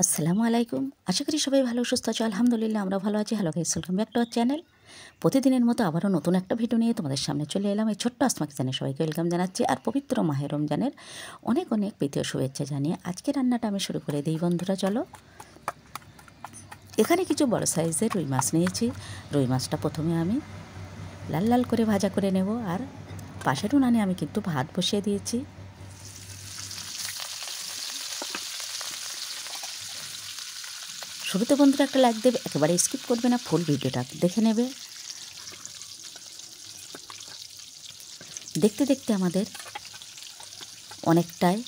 আসসালামু আলাইকুম। আশা করি সবাই ভালো সুস্থ আছো। আলহামদুলিল্লাহ আমরা ভালো আছি। Hello guys, welcome back to our channel. প্রতিদিনের মতো আবারও নতুন একটা ভিডিও নিয়ে তোমাদের সামনে চলে এলাম। এই ছোট্ট আসমা কিচেনে সবাইকে ওয়েলকাম জানাচ্ছি আর পবিত্র মাহে রমজানের অনেক অনেক প্রীতীয় শুভেচ্ছা জানিয়ে আজকে রান্নাটা আমি শুরু করে দিই বন্ধুরা। চলো, এখানে কিছু বড় সাইজের রুই মাছ নিয়েছি। রুই মাছটা প্রথমে আমি লাল লাল করে ভাজা করে নেব, আর পাশের উনানে আমি কিন্তু ভাত বসিয়ে দিয়েছি। শুরুতে বন্ধুরা একটা লাইক দেবে, একেবারে স্কিপ করবে না, ফুল ভিডিওটা দেখে নেবে। দেখতে দেখতে আমাদের অনেকটাই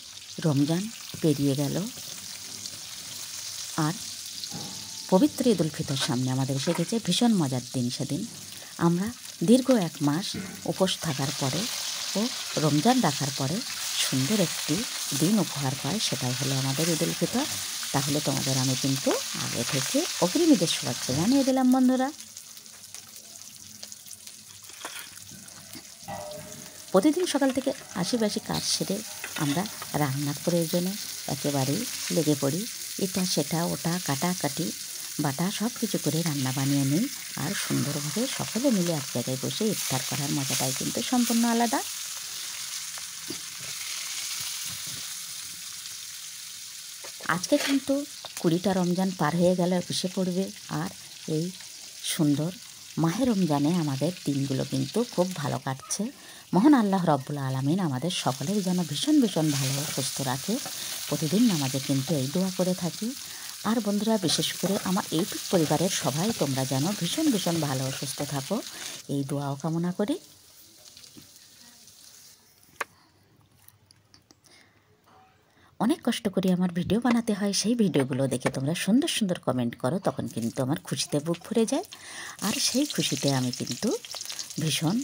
রমজান পেরিয়ে গেল, আর পবিত্র ঈদ উল ফিতর সামনে আমাদের এসে গেছে। ভীষণ মজার দিন সেদিন। আমরা দীর্ঘ এক মাস উপোস থাকার পরে ও রমজান রাখার পরে সুন্দর একটি দিন উপহার পাই, সেটাই হলো আমাদের ঈদ উল ফিতর। তাহলে তোমাদের আমি কিন্তু আগে থেকে অগ্রিম ঈদের শুভেচ্ছা জানিয়ে দিলাম বন্ধুরা। প্রতিদিন সকাল থেকে আশিবাসি কাজ সেরে আমরা রান্নার প্রয়োজনে একেবারেই লেগে পড়ি। এটা সেটা ওটা কাটাকাটি বাটা সব কিছু করে রান্না বানিয়ে নিই, আর সুন্দরভাবে সকলে মিলে এক জায়গায় বসে ইফতার করার মজাটাই কিন্তু সম্পূর্ণ আলাদা। আজকে কিন্তু 20টা রমজান পার হয়ে গেল, 21-এ পড়বে। আর এই সুন্দর মাহে রমজানে আমাদের দিনগুলো কিন্তু খুব ভালো কাটছে। মহান আল্লাহ রব্বুল আলামিন আমাদের সকলের যেন ভীষণ ভীষণ ভালো সুস্থ রাখে। প্রতিদিন নামাজে কিন্তু এই দোয়া করে থাকি। আর বন্ধুরা, বিশেষ করে আমার ইউটিউব পরিবারের সবাই তোমরা যেন ভীষণ ভীষণ ভালো সুস্থ থাকো, এই দোয়াও কামনা করি। অনেক কষ্ট করে আমার ভিডিও বানাতে হয়, সেই ভিডিওগুলো দেখে তোমরা সুন্দর সুন্দর কমেন্ট করো, তখন কিন্তু আমার খুশিতে বুক ভরে যায়। আর সেই খুশিতে আমি কিন্তু ভীষণ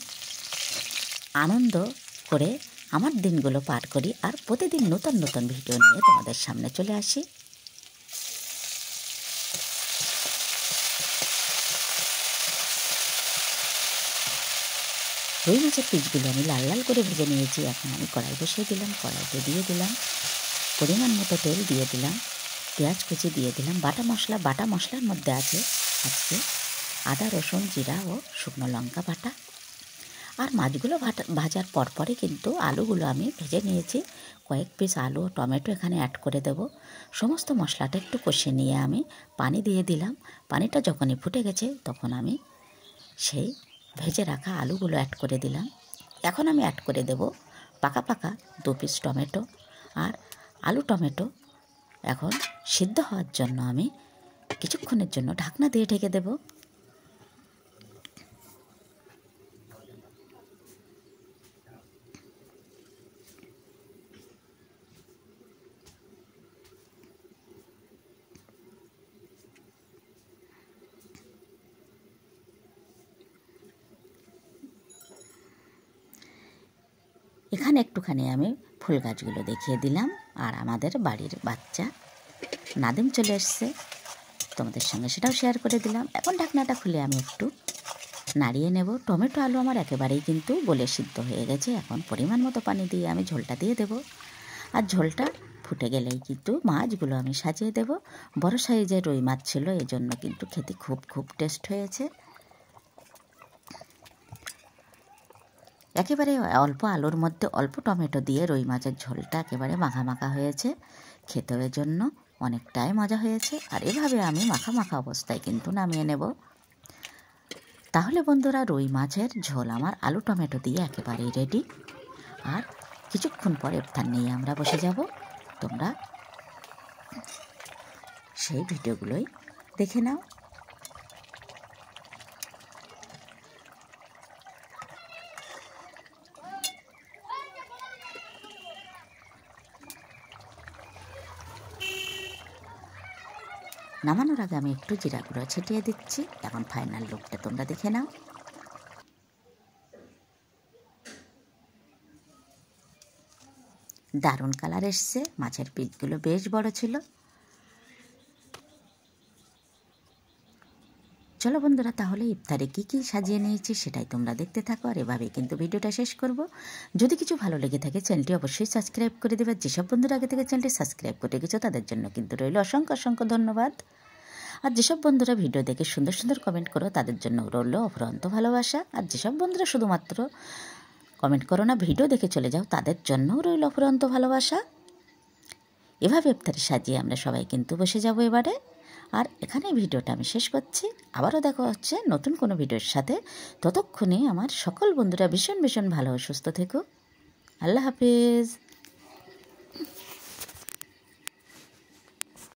আনন্দ করে আমার দিনগুলো পার করি, আর প্রতিদিন নতুন নতুন ভিডিও নিয়ে তোমাদের সামনে চলে আসি। রুই মাছের পিসগুলো আমি লাল লাল করে ভেজে নিয়েছি। এখন আমি কড়াই বসিয়ে দিলাম, কড়াইতে দিয়ে দিলাম পরিমাণ মতো তেল, দিয়ে দিলাম পেঁয়াজ কুচি, দিয়ে দিলাম বাটা মশলা। বাটা মশলার মধ্যে আছে আজকে আদা, রসুন, জিরা ও শুকনো লঙ্কা বাটা। আর মাছগুলো ভাজার পরপরই কিন্তু আলুগুলো আমি ভেজে নিয়েছি। কয়েক পিস আলু ও টমেটো এখানে অ্যাড করে দেব। সমস্ত মশলাটা একটু কষে নিয়ে আমি পানি দিয়ে দিলাম। পানিটা যখনই ফুটে গেছে তখন আমি সেই ভেজে রাখা আলুগুলো অ্যাড করে দিলাম। এখন আমি অ্যাড করে দেব পাকা পাকা 2 পিস টমেটো। আর আলু টমেটো এখন সিদ্ধ হওয়ার জন্য আমি কিছুক্ষণের জন্য ঢাকনা দিয়ে ঢেকে দেব। এখানে একটুখানি আমি ফুল গাছগুলো দেখিয়ে দিলাম, আর আমাদের বাড়ির বাচ্চা নাদিম চলে এসছে, তোমাদের সঙ্গে সেটাও শেয়ার করে দিলাম। এখন ঢাকনাটা খুলে আমি একটু নাড়িয়ে নেব। টমেটো আলু আমার একেবারেই কিন্তু গলে সিদ্ধ হয়ে গেছে। এখন পরিমাণ মতো পানি দিয়ে আমি ঝোলটা দিয়ে দেব। আর ঝোলটা ফুটে গেলেই কিন্তু মাছগুলো আমি সাজিয়ে দেব। বড় সাইজের রুই মাছ ছিল, এজন্য কিন্তু খেতে খুব খুব টেস্ট হয়েছে। একেবারে অল্প আলুর মধ্যে অল্প টমেটো দিয়ে রুই মাছের ঝোলটা একেবারে মাখা মাখা হয়েছে। খেতেও জন্য অনেকটাই মজা হয়েছে। আর এভাবে আমি মাখা মাখা অবস্থায় কিন্তু নামিয়ে নেব। তাহলে বন্ধুরা, রুই মাছের ঝোল আমার আলু টমেটো দিয়ে একেবারেই রেডি। আর কিছুক্ষণ পরে ইফতার নিয়ে আমরা বসে যাব। তোমরা সেই ভিডিওগুলোই দেখে নাও। নামানোর আগে আমি একটু জিরা গুঁড়ো ছিটিয়ে দিচ্ছি। এখন ফাইনাল লুকটা তোমরা দেখে নাও। দারুণ কালার এসছে। মাছের পিসগুলো বেশ বড় ছিল। চলো বন্ধুরা, তাহলে ইফতারে কী কী সাজিয়ে নিয়েছি সেটাই তোমরা দেখতে থাকো, আর এভাবেই কিন্তু ভিডিওটা শেষ করব। যদি কিছু ভালো লেগে থাকে চ্যানেলটি অবশ্যই সাবস্ক্রাইব করে দেবে। যেসব বন্ধুরা আগে থেকে চ্যানেলটি সাবস্ক্রাইব করে গেছো তাদের জন্য কিন্তু রইল অসংখ্য অসংখ্য ধন্যবাদ। আর যেসব বন্ধুরা ভিডিও দেখে সুন্দর সুন্দর কমেন্ট করো তাদের জন্য রইল অফুরন্ত ভালোবাসা। আর যেসব বন্ধুরা শুধুমাত্র কমেন্ট করো না, ভিডিও দেখে চলে যাও, তাদের জন্যও রইল অফুরন্ত ভালোবাসা। এভাবে ইফতারি সাজিয়ে আমরা সবাই কিন্তু বসে যাব এবারে। আর এখানে ভিডিওটা আমি শেষ করছি। আবারও দেখা হচ্ছে নতুন কোনো ভিডিওর সাথে। ততক্ষণে আমার সকল বন্ধুরা ভীষণ ভীষণ ভালো ও সুস্থ থেকো। আল্লাহ হাফেজ।